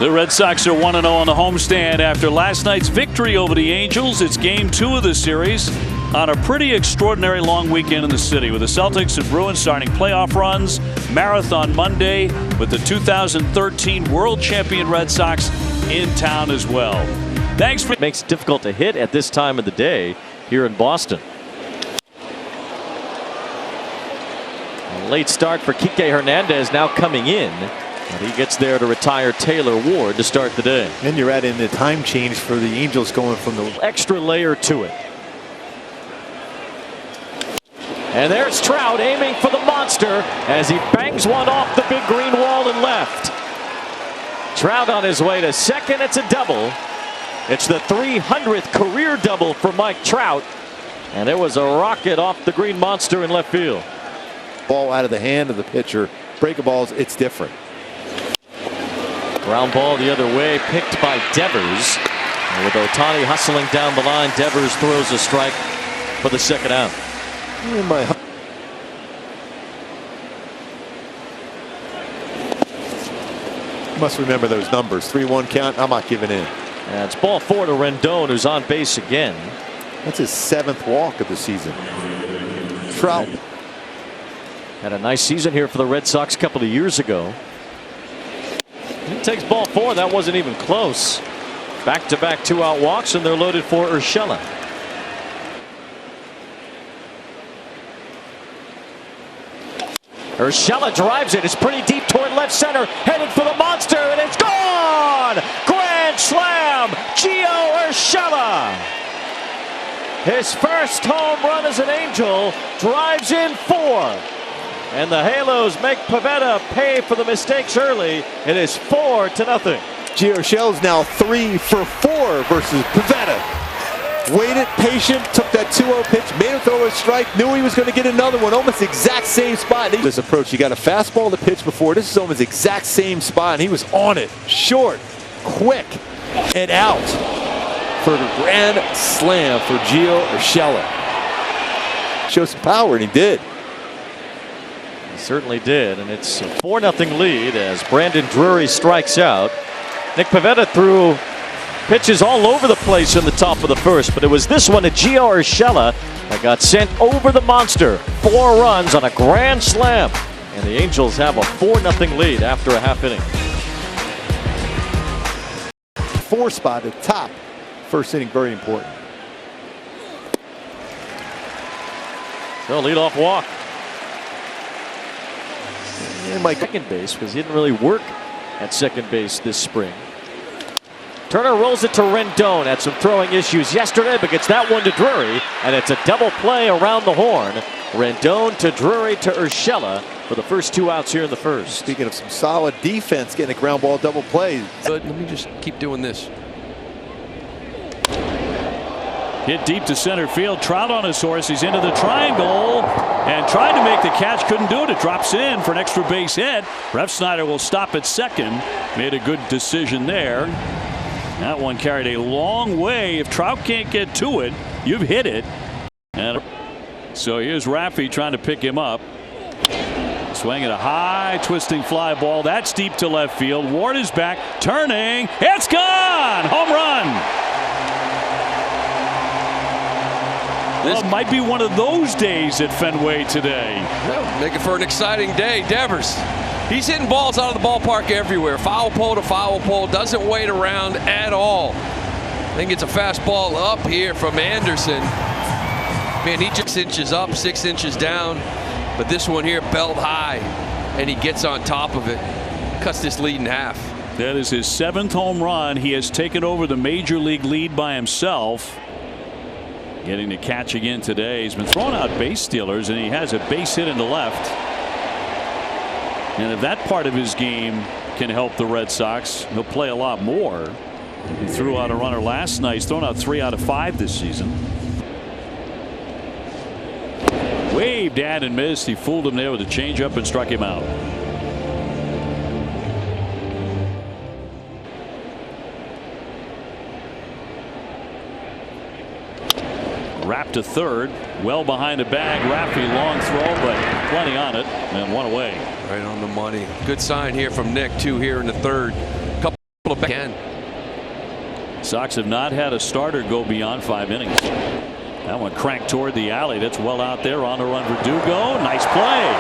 The Red Sox are 1-0 on the homestand after last night's victory over the Angels. It's game 2 of the series on a pretty extraordinary long weekend in the city with the Celtics and Bruins starting playoff runs. Marathon Monday with the 2013 World Champion Red Sox in town as well. Thanks for... It makes it difficult to hit at this time of the day here in Boston. A late start for Kike Hernandez now coming in. And he gets there to retire Taylor Ward to start the day. And you're adding the time change for the Angels going from the extra layer to it. And there's Trout aiming for the monster as he bangs one off the big green wall and left. Trout on his way to second. It's a double. It's the 300th career double for Mike Trout. And it was a rocket off the green monster in left field. Ball out of the hand of the pitcher. Breaking balls, it's different. Ground ball the other way, picked by Devers. And with Ohtani hustling down the line, Devers throws a strike for the second out. You must remember those numbers. 3-1 count. I'm not giving in. And it's ball 4 to Rendon, who's on base again. That's his 7th walk of the season. Trout had a nice season here for the Red Sox a couple of years ago. He takes ball 4. That wasn't even close. Back-to-back 2-out walks, and they're loaded for Urshela. Urshela drives it. It's pretty deep toward left center. Headed for the monster, and it's gone! Grand slam! Gio Urshela. His first home run as an Angel. Drives in 4. And the Halos make Pivetta pay for the mistakes early. It is 4-0. Gio Urshela's now 3 for 4 versus Pivetta. Waited, patient, took that 2-0 pitch, made him throw a strike, knew he was going to get another one, almost the exact same spot. This approach, you got a fastball to pitch before. This is almost the exact same spot, and he was on it. Short, quick, and out for the grand slam for Gio Urshela. Show some power, and he did. Certainly did, and it's a 4-0 lead as Brandon Drury strikes out. Nick Pivetta threw pitches all over the place in the top of the first, but it was this one to Gio Urshela that got sent over the monster. 4 runs on a grand slam, and the Angels have a 4-0 lead after a half inning. 4 spot at top. First inning, very important. So leadoff walk. And Mike second base because he didn't really work at second base this spring. Turner rolls it to Rendon. Had some throwing issues yesterday, but gets that one to Drury, and it's a double play around the horn. Rendon to Drury to Urshela for the first 2 outs here in the first. Speaking of some solid defense, getting a ground ball double play. Good. Let me just keep doing this. Hit deep to center field. Trout on his horse. He's into the triangle and tried to make the catch. Couldn't do it. It drops in for an extra base hit. Refsnyder will stop at second. Made a good decision there. That one carried a long way. If Trout can't get to it, you've hit it. And so here's Raffy trying to pick him up. Swinging a high, twisting fly ball. That's deep to left field. Ward is back, turning. It's gone! Home run! This might be one of those days at Fenway today. Yeah, make it for an exciting day. Devers, he's hitting balls out of the ballpark everywhere. Foul pole to foul pole. Doesn't wait around at all. I think it's a fastball up here from Anderson. Man, he just 6 inches up, 6 inches down. But this one here, belt high, and he gets on top of it. Cuts this lead in half. That is his 7th home run. He has taken over the major league lead by himself. Getting to catch again today. He's been throwing out base stealers, and he has a base hit into left. And if that part of his game can help the Red Sox, he'll play a lot more. He threw out a runner last night. He's thrown out 3 out of 5 this season. Waved at and missed. He fooled him there with a changeup and struck him out. Wrapped to third, well behind the bag. Raffy, long throw, but plenty on it, and one away. Right on the money. Good sign here from Nick, too, here in the third. Couple of Again. Sox have not had a starter go beyond 5 innings. That one cranked toward the alley. That's well out there. On the run, Verdugo. Nice play.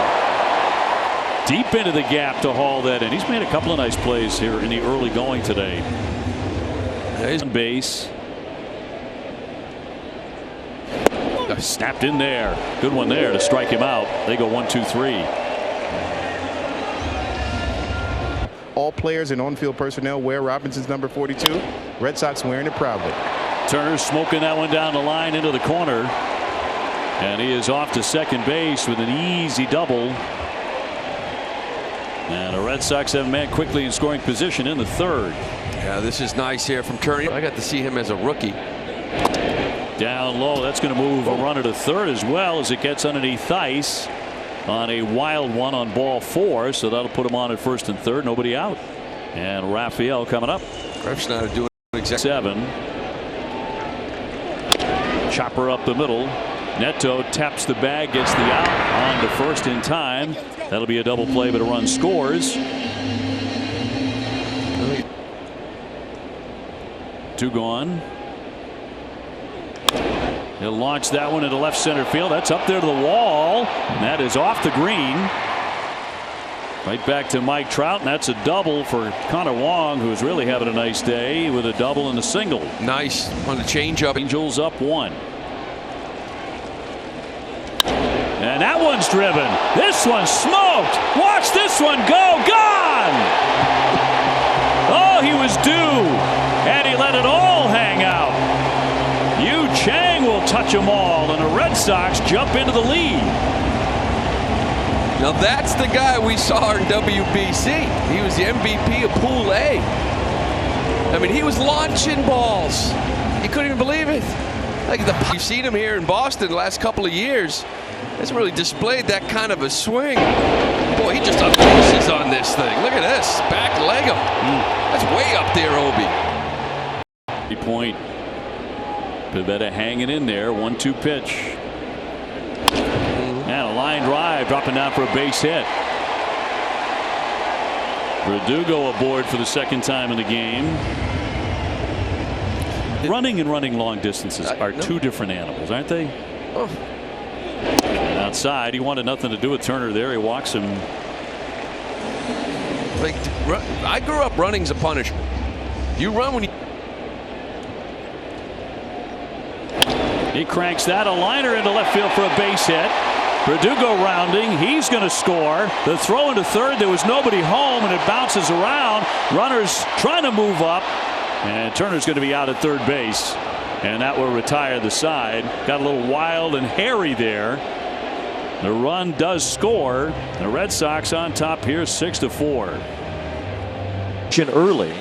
Deep into the gap to haul that in. He's made a couple of nice plays here in the early going today. There's on base. Snapped in there. Good one there to strike him out. They go 1-2-3. All players and on-field personnel wear Robinson's number 42. Red Sox wearing it proudly. Turner's smoking that one down the line into the corner. And he is off to second base with an easy double. And the Red Sox have a man quickly in scoring position in the third. Yeah, this is nice here from Turner. I got to see him as a rookie. Down low. That's going to move a runner to third as well as it gets underneath Theis on a wild one on ball 4. So that'll put him on at first and third. Nobody out. And Raphael coming up. Refsnyder doing exactly 7. Chopper up the middle. Neto taps the bag, gets the out on to first in time. That'll be a double play, but a run scores. 2 gone. He'll launch that one into left center field. That's up there to the wall. And that is off the green. Right back to Mike Trout. And that's a double for Connor Wong, who's really having a nice day with a double and a single. nice on the changeup. Angels up 1. And that one's driven. This one's smoked. Watch this one go. Gone. Oh, he was due. And he let it all hang out. Yu Chang will touch them all, and the Red Sox jump into the lead. Now that's the guy we saw in WBC. He was the MVP of Pool A. I mean, he was launching balls. You couldn't even believe it. Like you've seen him here in Boston the last couple of years. Hasn't really displayed that kind of a swing. Boy, he just unleashes on this thing. Look at this. Back leg him. That's way up there, Obi. Point. Pivetta hanging in there. 1-2 pitch. And a line drive dropping down for a base hit. Verdugo aboard for the second time in the game. Running and running long distances are two different animals, aren't they? Oh. And outside, he wanted nothing to do with Turner there. He walks him. Like, I grew up running's a punishment. You run when you. He cranks that, a liner into left field for a base hit. Verdugo rounding. He's going to score. The throw into third. There was nobody home, and it bounces around. Runners trying to move up, and Turner's going to be out at third base, and that will retire the side. Got a little wild and hairy there. The run does score. The Red Sox on top here, 6-4. Early.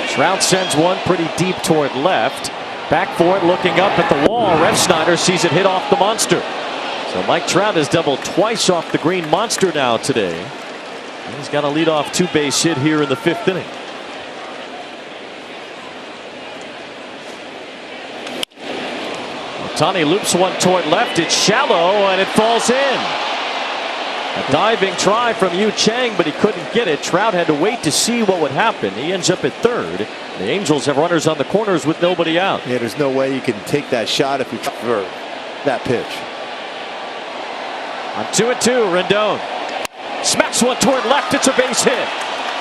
Trout sends one pretty deep toward left. Back for it, looking up at the wall. Refsnyder sees it hit off the monster. So Mike Trout has doubled twice off the green monster now today. And he's got a leadoff 2-base hit here in the 5th inning. Ohtani loops one toward left. It's shallow and it falls in. A diving try from Yu Chang, but he couldn't get it. Trout had to wait to see what would happen. He ends up at third. The Angels have runners on the corners with nobody out. Yeah, there's no way you can take that shot if you for that pitch. On 2-2, Rendon smacks one toward left. It's a base hit.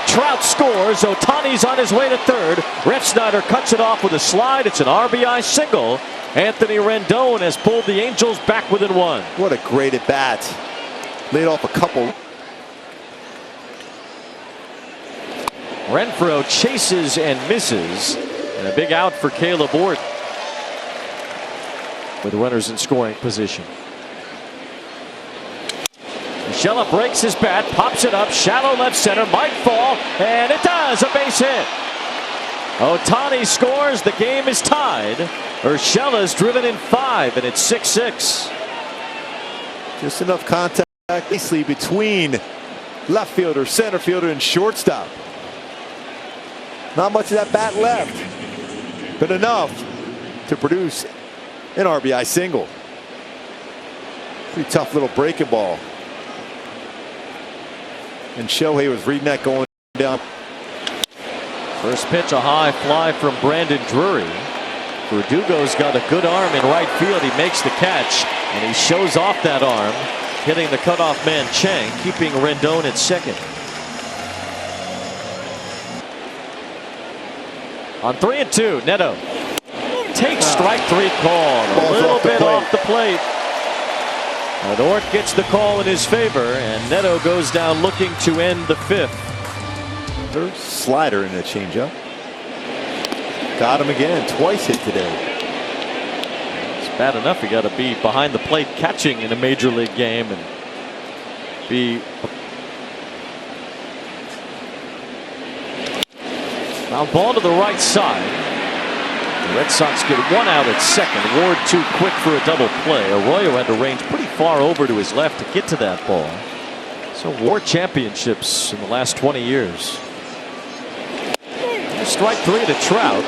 Trout scores. Ohtani's on his way to third. Refsnyder cuts it off with a slide. It's an RBI single. Anthony Rendon has pulled the Angels back within 1. What a great at bat. Laid off a couple. Renfroe chases and misses. And a big out for Caleb Ward with runners in scoring position. Urshela breaks his bat, pops it up, shallow left center, might fall, and it does, a base hit. Ohtani scores, the game is tied. Urshela's driven in 5, and it's 6-6. Just enough contact easily between left fielder, center fielder, and shortstop. Not much of that bat left, but enough to produce an RBI single. Pretty tough little breaking ball. And Shohei was reading that going down. First pitch, a high fly from Brandon Drury. Verdugo's got a good arm in right field. He makes the catch, and he shows off that arm, hitting the cutoff man Chang, keeping Rendon at second. On 3-2, Neto takes strike three call. A little bit off the plate. And Ort gets the call in his favor, and Neto goes down looking to end the fifth. Slider in a changeup. Got him again. Twice hit today. It's bad enough you got to be behind the plate catching in a major league game and be. Now ball to the right side. The Red Sox get one out at second. Ward too quick for a double play. Arroyo had to range pretty far over to his left to get to that ball. So Ward championships in the last 20 years. Strike three to Trout.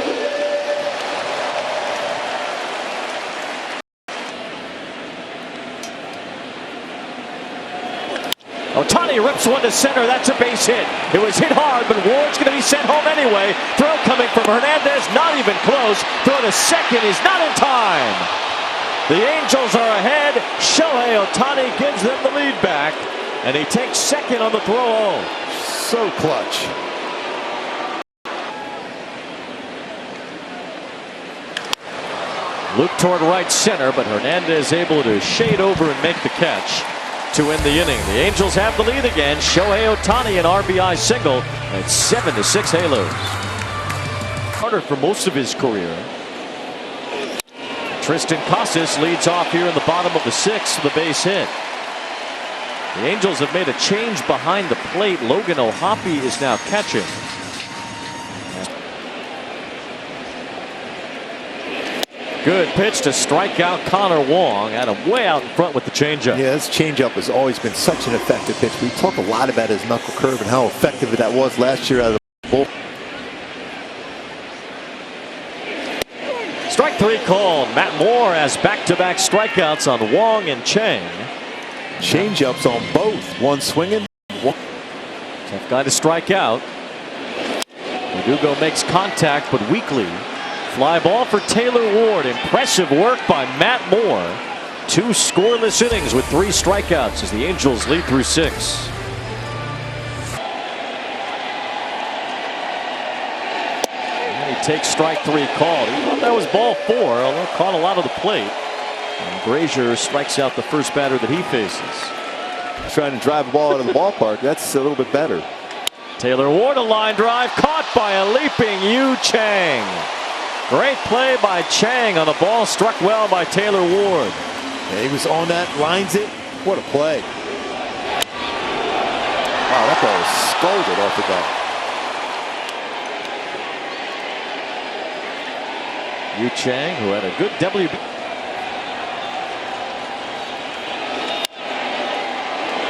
Ohtani rips one to center. That's a base hit. It was hit hard, but Ward's going to be sent home anyway. Throw coming from Hernandez, not even close. Throw to second is not in time. The Angels are ahead. Shohei Ohtani gives them the lead back, and he takes second on the throw home. So clutch. Luke toward right center, but Hernandez able to shade over and make the catch to end the inning. The Angels have the lead again. Shohei Ohtani an RBI single at 7-6 Halos. Carter for most of his career. Tristan Casas leads off here in the bottom of the sixth with a base hit. The Angels have made a change behind the plate. Logan O'Hoppe is now catching. Good pitch to strike out Connor Wong. Had him way out in front with the changeup. Yeah, his changeup has always been such an effective pitch. We talk a lot about his knuckle curve and how effective that was last year out of the bull. Strike three called. Matt Moore has back-to-back strikeouts on Wong and Chang. Changeups on both. One swinging. One. Tough guy to strike out. Verdugo makes contact, but weakly. Fly ball for Taylor Ward. Impressive work by Matt Moore. 2 scoreless innings with 3 strikeouts as the Angels lead through 6. And he takes strike three called. He thought that was ball 4, although caught a lot of the plate. And Brazier strikes out the first batter that he faces. Trying to drive a ball out of the ballpark. That's a little bit better. Taylor Ward, a line drive caught by a leaping Yu Chang. Great play by Chang on the ball struck well by Taylor Ward. Yeah, he was on that, lines it. What a play. Wow, that ball was scolded off the bat. Yu Chang, who had a good WB.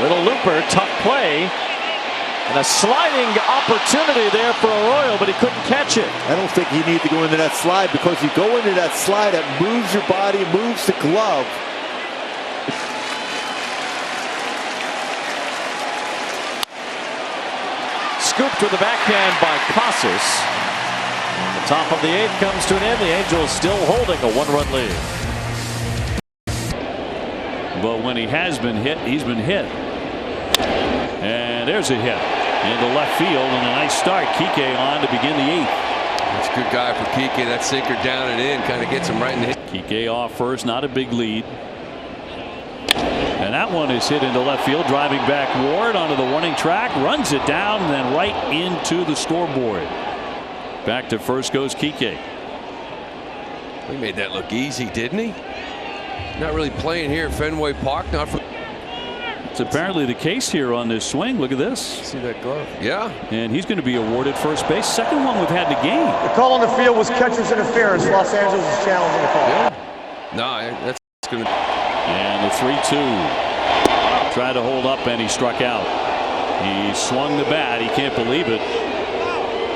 Little looper, tough play. And a sliding opportunity there for Arroyo, but he couldn't catch it. I don't think he needs to go into that slide, because you go into that slide, that moves your body, moves the glove. Scooped with the backhand by Casas. And the top of the 8th comes to an end. The Angels still holding a 1-run lead. But when he has been hit, he's been hit. And there's a hit into left field, and a nice start. Kike on to begin the 8th. That's a good guy for Kike. That sinker down and in kind of gets him right in the hit. Kike off first, not a big lead. And that one is hit into left field, driving back Ward onto the warning track, runs it down, and then right into the scoreboard. Back to first goes Kike. He made that look easy, didn't he? Not really playing here at Fenway Park. Not for. It's apparently the case here on this swing. Look at this. See that glove? Yeah. And he's going to be awarded first base. Second one we've had in the game. The call on the field was catcher's interference. Los Angeles is challenging the call. Yeah. No, that's going to. And the 3-2. Tried to hold up, and he struck out. He swung the bat. He can't believe it.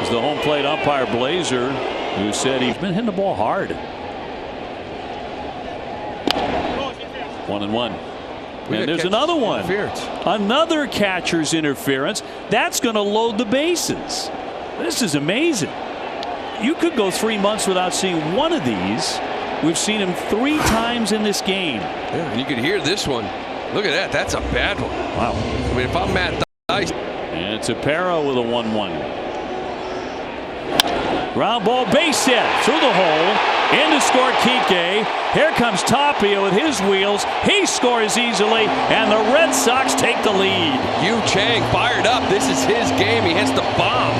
It's the home plate umpire, Blazer, who said he's been hitting the ball hard. 1-1. And there's another one. Another catcher's interference. That's going to load the bases. This is amazing. You could go 3 months without seeing one of these. We've seen him 3 times in this game. Yeah, and you could hear this one. Look at that. That's a bad one. Wow. I mean, if I'm Matt Dice. And it's Aparo with a 1-1. Ground ball, base hit through the hole. In to score Kike. Here comes Tapia with his wheels. He scores easily, and the Red Sox take the lead. Yu Chang fired up. This is his game. He hits the bomb.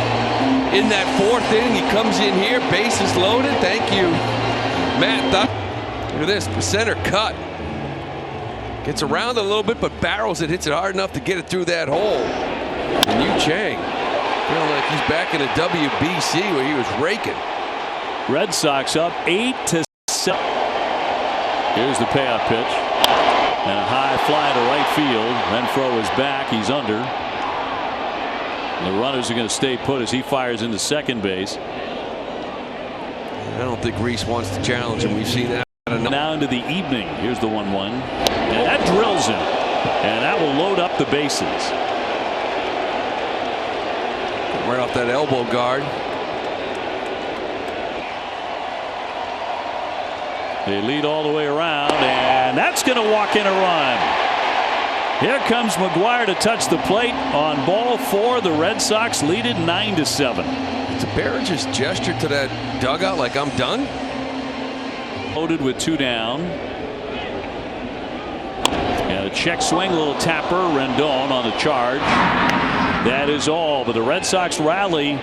In that 4th inning, he comes in here, bases loaded. Thank you, Matt. Look at this, the center cut. Gets around a little bit, but barrels it, hits it hard enough to get it through that hole. And Yu Chang, feeling like he's back in a WBC where he was raking. Red Sox up 8-7. Here's the payoff pitch. And a high fly to right field. Renfroe is back. He's under. The runners are going to stay put as he fires into second base. I don't think Reese wants to challenge him. We've seen that enough. Now into the evening. Here's the 1-1. And that drills him. And that will load up the bases. Right off that elbow guard. They lead all the way around, and that's going to walk in a run. Here comes McGuire to touch the plate on ball 4. The Red Sox lead it 9-7. Did Barrett just gesture to that dugout like I'm done? Loaded with 2 down. And a check swing, a little tapper. Rendon on the charge. That is all, but the Red Sox rally,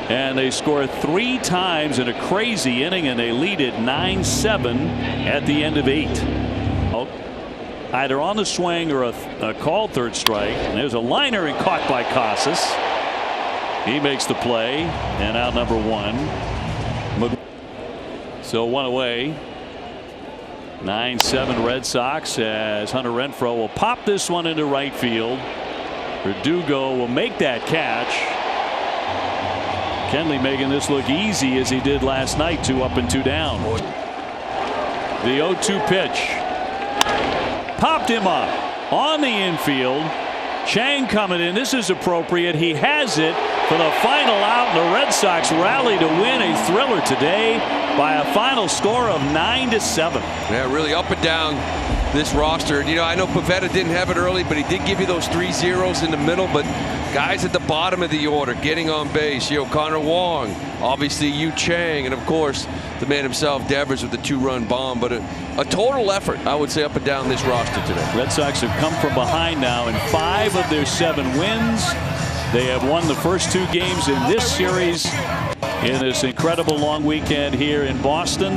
and they score 3 times in a crazy inning, and they lead it 9-7 at the end of 8. Either on the swing or a called third strike. And there's a liner and caught by Casas. He makes the play, and out number 1. So 1 away. 9-7 Red Sox as Hunter Renfroe will pop this one into right field. Verdugo will make that catch. Kenley making this look easy as he did last night. 2 up and 2 down. The 0-2 pitch. Popped him up on the infield. Chang coming in. This is appropriate. He has it for the final out. And the Red Sox rally to win a thriller today by a final score of 9-7. Yeah, really up and down this roster. And, you know, I know Pivetta didn't have it early, but he did give you those 3 zeros in the middle. But guys at the bottom of the order getting on base. You know, Connor Wong, obviously Yu Chang, and of course the man himself, Devers, with the 2-run bomb. But a total effort, I would say, up and down this roster today. Red Sox have come from behind now in 5 of their 7 wins. They have won the first 2 games in this series in this incredible long weekend here in Boston.